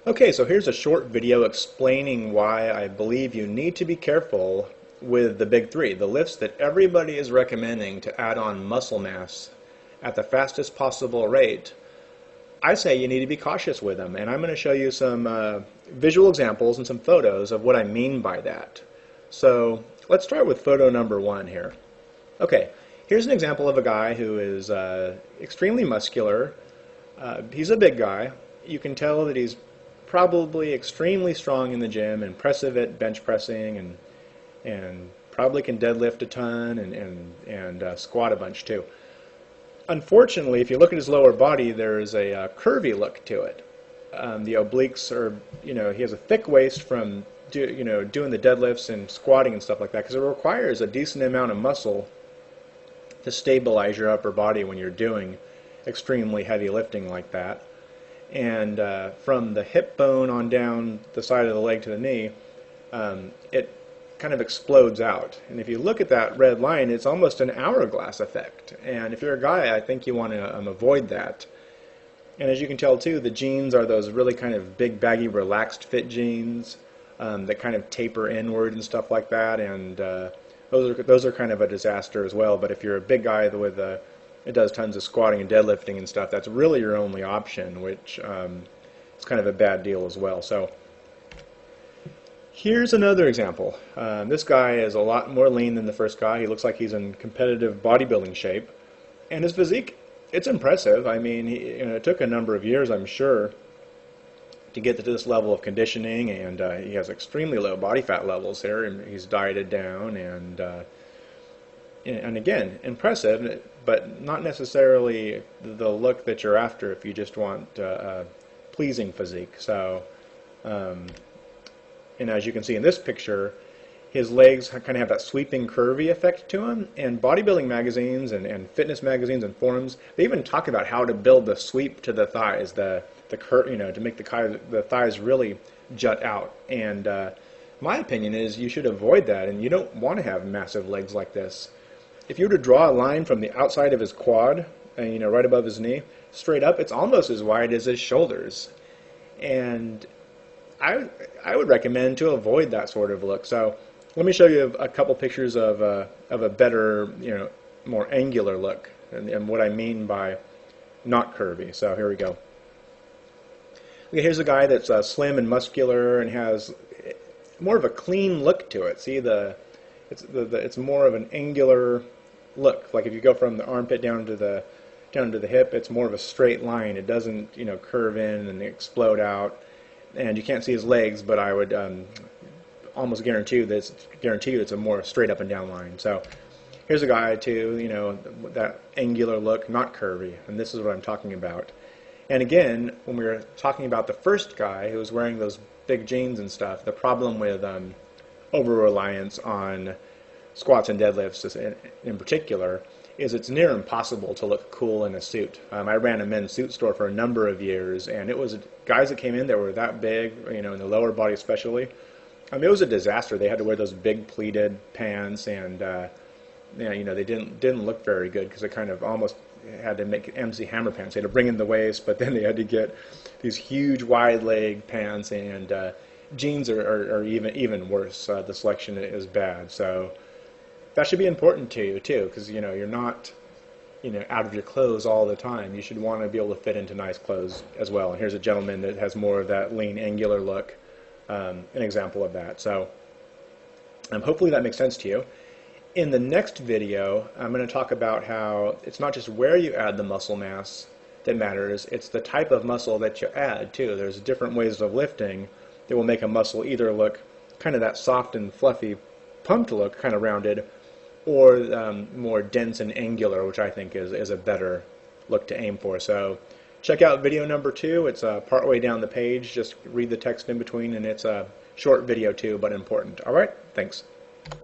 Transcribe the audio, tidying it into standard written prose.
Okay, so here's a short video explaining why I believe you need to be careful with the big three, the lifts that everybody is recommending to add on muscle mass at the fastest possible rate. I say you need to be cautious with them, and I'm going to show you some visual examples and some photos of what I mean by that. So let's start with photo number one here. Okay, here's an example of a guy who is extremely muscular. He's a big guy. You can tell that he's probably extremely strong in the gym, impressive at bench pressing, and probably can deadlift a ton and squat a bunch too. Unfortunately, if you look at his lower body, there's a curvy look to it. The obliques are, he has a thick waist from doing the deadlifts and squatting and stuff like that, because it requires a decent amount of muscle to stabilize your upper body when you're doing extremely heavy lifting like that. And from the hip bone on down the side of the leg to the knee, it kind of explodes out. And if you look at that red line, it's almost an hourglass effect. And if you're a guy, I think you want to avoid that. And as you can tell too, the jeans are those really kind of big, baggy, relaxed fit jeans that kind of taper inward and stuff like that. And those are kind of a disaster as well. But if you're a big guy with it does tons of squatting and deadlifting and stuff, that's really your only option, which is kind of a bad deal as well. So here's another example. This guy is a lot more lean than the first guy. He looks like he's in competitive bodybuilding shape. And his physique, it's impressive. I mean, it took a number of years, I'm sure, to get to this level of conditioning, and he has extremely low body fat levels here, and he's dieted down, and again, impressive, but not necessarily the look that you're after if you just want a pleasing physique. So, and as you can see in this picture, his legs kind of have that sweeping, curvy effect to them. And bodybuilding magazines and fitness magazines and forums, they even talk about how to build the sweep to the thighs, to make the thighs really jut out. And my opinion is you should avoid that, and you don't want to have massive legs like this. If you were to draw a line from the outside of his quad, right above his knee, straight up, it's almost as wide as his shoulders. And I would recommend to avoid that sort of look. So let me show you a couple pictures of a better, more angular look, and what I mean by not curvy. So here we go. Okay, here's a guy that's slim and muscular and has more of a clean look to it. See, it's more of an angular look. Like if you go from the armpit down to the hip, it's more of a straight line. It doesn't curve in and explode out. And you can't see his legs, but I would almost guarantee you it's a more straight up and down line. So here's a guy too, that angular look, not curvy, and this is what I'm talking about. And again, when we were talking about the first guy who was wearing those big jeans and stuff, the problem with over-reliance on squats and deadlifts in particular is it's near impossible to look cool in a suit. I ran a men's suit store for a number of years, and it was guys that came in that were that big, in the lower body especially. I mean, it was a disaster. They had to wear those big pleated pants, and they didn't look very good because they kind of almost had to make MC Hammer pants. They had to bring in the waist, but then they had to get these huge wide leg pants, and jeans are even worse. The selection is bad. So that should be important to you too, because you're not out of your clothes all the time. You should want to be able to fit into nice clothes as well. And here's a gentleman that has more of that lean, angular look, an example of that. So hopefully that makes sense to you. In the next video, I'm going to talk about how it's not just where you add the muscle mass that matters, it's the type of muscle that you add too. There's different ways of lifting that will make a muscle either look kind of that soft and fluffy, pumped look, kind of rounded, or more dense and angular, which I think is a better look to aim for. So check out video number 2. It's partway down the page. Just read the text in between, and it's a short video too, but important. All right, thanks.